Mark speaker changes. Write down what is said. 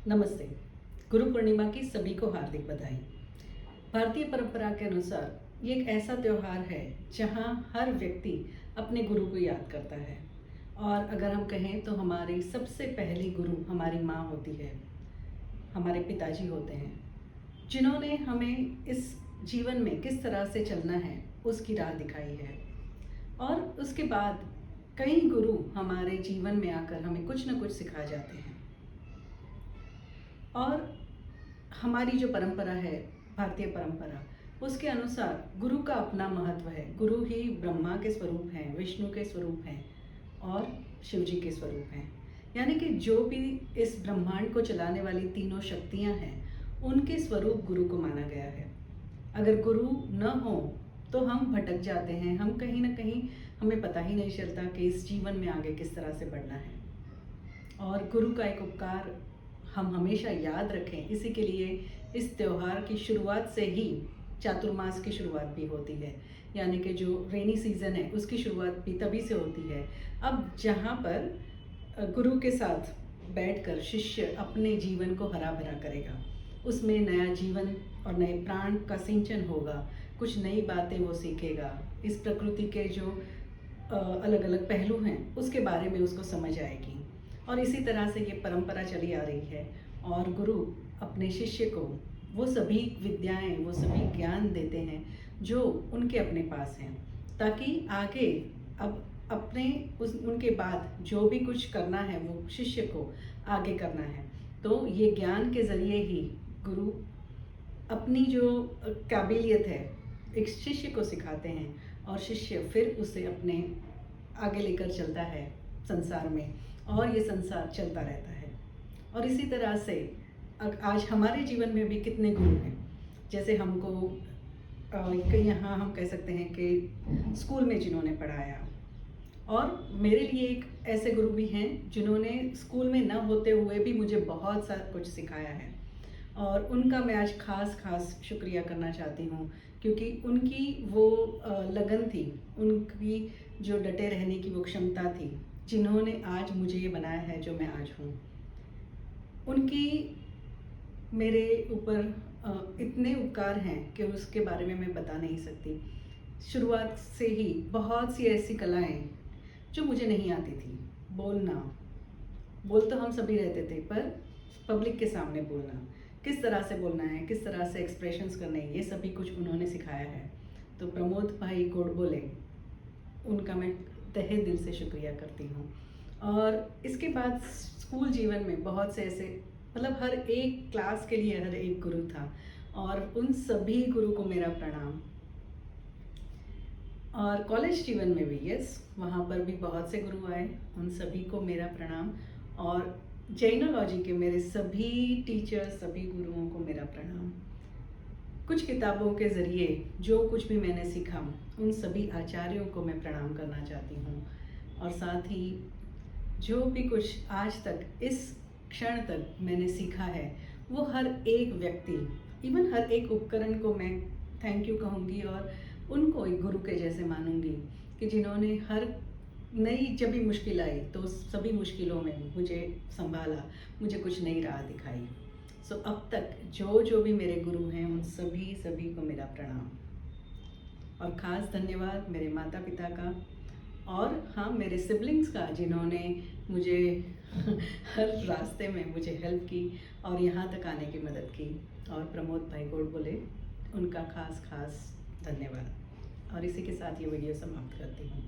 Speaker 1: नमस्ते। गुरु पूर्णिमा की सभी को हार्दिक बधाई। भारतीय परंपरा के अनुसार ये एक ऐसा त्यौहार है जहाँ हर व्यक्ति अपने गुरु को याद करता है। और अगर हम कहें तो हमारी सबसे पहली गुरु हमारी माँ होती है, हमारे पिताजी होते हैं, जिन्होंने हमें इस जीवन में किस तरह से चलना है उसकी राह दिखाई है। और उसके बाद कई गुरु हमारे जीवन में आकर हमें कुछ न कुछ सिखा जाते हैं। और हमारी जो परंपरा है, भारतीय परंपरा, उसके अनुसार गुरु का अपना महत्व है। गुरु ही ब्रह्मा के स्वरूप हैं, विष्णु के स्वरूप हैं और शिव जी के स्वरूप हैं। यानी कि जो भी इस ब्रह्मांड को चलाने वाली तीनों शक्तियां हैं, उनके स्वरूप गुरु को माना गया है। अगर गुरु न हो तो हम भटक जाते हैं, हम कहीं ना कहीं हमें पता ही नहीं चलता कि इस जीवन में आगे किस तरह से बढ़ना है। और गुरु का एक उपकार हम हमेशा याद रखें, इसी के लिए इस त्यौहार की शुरुआत से ही चातुर्मास की शुरुआत भी होती है। यानी कि जो रेनी सीज़न है उसकी शुरुआत भी तभी से होती है। अब जहाँ पर गुरु के साथ बैठकर शिष्य अपने जीवन को हरा भरा करेगा, उसमें नया जीवन और नए प्राण का सिंचन होगा, कुछ नई बातें वो सीखेगा, इस प्रकृति के जो अलग अलग पहलू हैं उसके बारे में उसको समझ आएगी। और इसी तरह से ये परंपरा चली आ रही है। और गुरु अपने शिष्य को वो सभी विद्याएं, वो सभी ज्ञान देते हैं जो उनके अपने पास हैं, ताकि आगे अब अपने उनके बाद जो भी कुछ करना है वो शिष्य को आगे करना है। तो ये ज्ञान के ज़रिए ही गुरु अपनी जो काबिलियत है एक शिष्य को सिखाते हैं और शिष्य फिर उसे अपने आगे लेकर चलता है संसार में, और ये संसार चलता रहता है। और इसी तरह से आज हमारे जीवन में भी कितने गुरु हैं। जैसे हमको यहाँ हम कह सकते हैं कि स्कूल में जिन्होंने पढ़ाया, और मेरे लिए एक ऐसे गुरु भी हैं जिन्होंने स्कूल में न होते हुए भी मुझे बहुत सा कुछ सिखाया है। और उनका मैं आज खास शुक्रिया करना चाहती हूँ, क्योंकि उनकी वो लगन थी, उनकी जो डटे रहने की वो क्षमता थी, जिन्होंने आज मुझे ये बनाया है जो मैं आज हूँ। उनकी मेरे ऊपर इतने उपकार हैं कि उसके बारे में मैं बता नहीं सकती। शुरुआत से ही बहुत सी ऐसी कलाएं जो मुझे नहीं आती थी, बोल तो हम सभी रहते थे, पर पब्लिक के सामने बोलना, किस तरह से बोलना है, किस तरह से एक्सप्रेशंस करने हैं, ये सभी कुछ उन्होंने सिखाया है। तो प्रमोद भाई गोडबोले, उनका मैं तहे दिल से शुक्रिया करती हूँ। और इसके बाद स्कूल जीवन में बहुत से ऐसे, मतलब हर एक क्लास के लिए हर एक गुरु था, और उन सभी गुरु को मेरा प्रणाम। और कॉलेज जीवन में भी यस, वहाँ पर भी बहुत से गुरु आए, उन सभी को मेरा प्रणाम। और जैनोलॉजी के मेरे सभी टीचर्स, सभी गुरुओं को मेरा प्रणाम। कुछ किताबों के ज़रिए जो कुछ भी मैंने सीखा, उन सभी आचार्यों को मैं प्रणाम करना चाहती हूँ। और साथ ही जो भी कुछ आज तक इस क्षण तक मैंने सीखा है, वो हर एक व्यक्ति, इवन हर एक उपकरण को मैं थैंक यू कहूँगी, और उनको एक गुरु के जैसे मानूंगी कि जिन्होंने हर नई जब भी मुश्किल आई तो सभी मुश्किलों में मुझे संभाला, मुझे कुछ नई राह दिखाई। सो अब तक जो भी मेरे गुरु हैं, उन सभी को मेरा प्रणाम। और ख़ास धन्यवाद मेरे माता पिता का, और हाँ, मेरे सिबलिंग्स का, जिन्होंने मुझे हर रास्ते में मुझे हेल्प की और यहाँ तक आने की मदद की। और प्रमोद भाई गोडबोले, उनका खास धन्यवाद। और इसी के साथ ये वीडियो समाप्त करती हूँ।